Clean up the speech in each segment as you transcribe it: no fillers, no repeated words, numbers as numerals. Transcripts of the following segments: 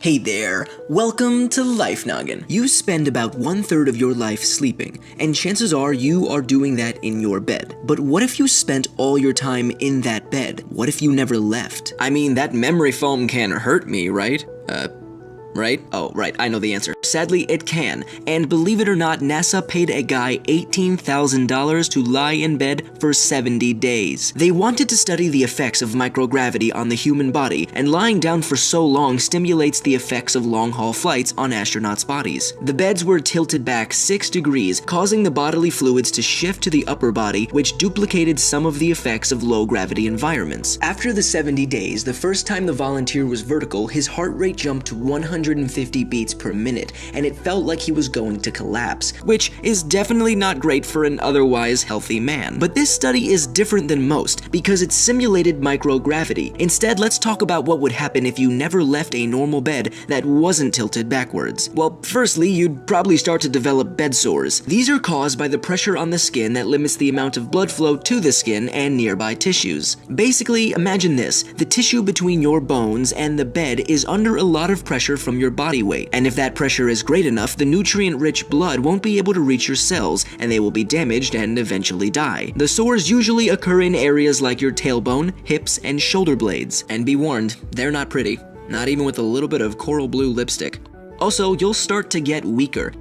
Hey there, welcome to Life Noggin. You spend about 1/3 of your life sleeping, and chances are you are doing that in your bed. But what if you spent all your time in that bed? What if you never left? I mean, that memory foam can hurt me, right? Right? Oh, right, I know the answer. Sadly, it can. And believe it or not, NASA paid a guy $18,000 to lie in bed for 70 days. They wanted to study the effects of microgravity on the human body, and lying down for so long stimulates the effects of long-haul flights on astronauts' bodies. The beds were tilted back 6 degrees, causing the bodily fluids to shift to the upper body, which duplicated some of the effects of low-gravity environments. After the 70 days, the first time the volunteer was vertical, his heart rate jumped to 150 beats per minute, and it felt like he was going to collapse, which is definitely not great for an otherwise healthy man. But this study is different than most, because it simulated microgravity. Instead, let's talk about what would happen if you never left a normal bed that wasn't tilted backwards. Well, firstly, you'd probably start to develop bed sores. These are caused by the pressure on the skin that limits the amount of blood flow to the skin and nearby tissues. Basically, imagine this: the tissue between your bones and the bed is under a lot of pressure from your body weight, and if that pressure is great enough, the nutrient-rich blood won't be able to reach your cells, and they will be damaged and eventually die. The sores usually occur in areas like your tailbone, hips, and shoulder blades. And be warned, they're not pretty, not even with a little bit of coral blue lipstick. Also, you'll start to get weaker,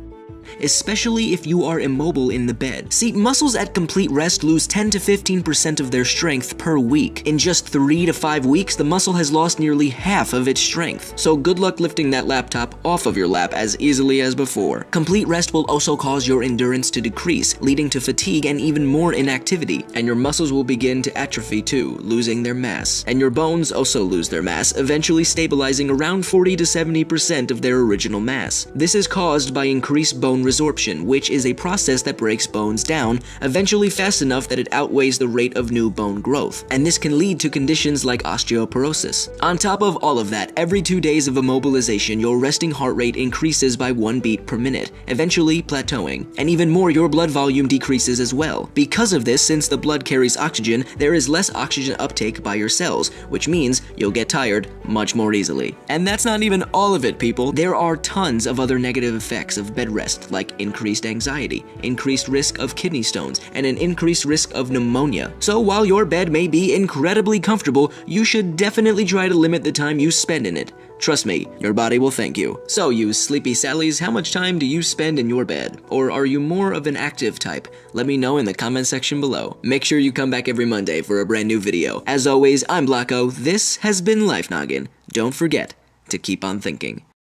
especially if you are immobile in the bed. See, muscles at complete rest lose 10 to 15% of their strength per week. In just 3 to 5 weeks, the muscle has lost nearly half of its strength. So good luck lifting that laptop off of your lap as easily as before. Complete rest will also cause your endurance to decrease, leading to fatigue and even more inactivity. And your muscles will begin to atrophy too, losing their mass. And your bones also lose their mass, eventually stabilizing around 40 to 70% of their original mass. This is caused by increased bone resorption, which is a process that breaks bones down, eventually fast enough that it outweighs the rate of new bone growth, and this can lead to conditions like osteoporosis. On top of all of that, every 2 days of immobilization, your resting heart rate increases by 1 beat per minute, eventually plateauing. And even more, your blood volume decreases as well. Because of this, since the blood carries oxygen, there is less oxygen uptake by your cells, which means you'll get tired much more easily. And that's not even all of it, people. There are tons of other negative effects of bed rest, like increased anxiety, increased risk of kidney stones, and an increased risk of pneumonia. So while your bed may be incredibly comfortable, you should definitely try to limit the time you spend in it. Trust me, your body will thank you. So you sleepy Sallies, how much time do you spend in your bed? Or are you more of an active type? Let me know in the comment section below. Make sure you come back every Monday for a brand new video. As always, I'm Blacko. This has been Life Noggin. Don't forget to keep on thinking.